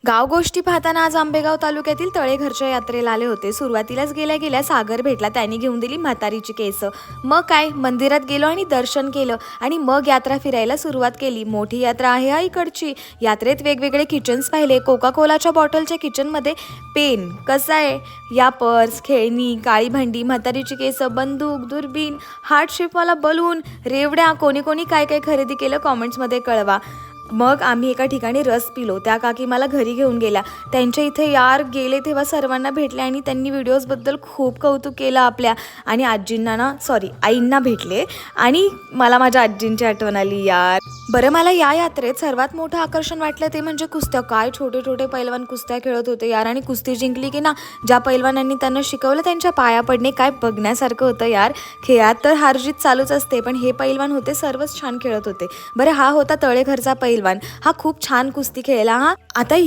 गाव गोष्टी पाहताना आज आंबेगाव तालुक्यातील तळेघरच्या यात्रेला आले होते। सुरुवातीलाच गेल्या गेल्या सागर भेटला, त्यांनी घेऊन दिली म्हातारीची केस। मग काय, मंदिरात गेलो आणि दर्शन केलं आणि मग यात्रा फिरायला सुरुवात केली। मोठी यात्रा आहे हा इकडची। यात्रेत वेगवेगळे किचन्स पाहिले। कोका कोलाच्या बॉटलच्या किचनमध्ये पेन, कसा आहे या, पर्स, खेळणी, काळी भांडी, म्हातारीची केस, बंदूक, दुर्बीण, हार्ट शेपवाला बलून, रेवड्या, कोणी कोणी काय काय खरेदी केलं कॉमेंट्समध्ये कळवा। मग आम्ही एका ठिकाणी रस पिलो। त्या काकी मला घरी घेऊन गेल्या। त्यांच्या इथे यार गेले तेव्हा सर्वांना भेटले आणि त्यांनी व्हिडिओजबद्दल खूप कौतुक केलं आपल्या। आणि आईंना भेटले आणि मला माझ्या आजींची आठवण आली यार। बरं, मला या यात्रेत सर्वात मोठं आकर्षण वाटलं ते म्हणजे कुस्त्या। काय छोटे छोटे पैलवान कुस्त्या खेळत होते यार, आणि कुस्ती जिंकली की ना, ज्या पैलवानांनी त्यांना शिकवलं त्यांच्या पाया पडणे काय बघण्यासारखं होतं यार। खेळात तर हारजीत चालूच असते, पण हे पैलवान होते सर्वच छान खेळत होते। बरं, हा होता तळेघरचा पैलवान। हा खूप छान कुस्ती खेळला। आता या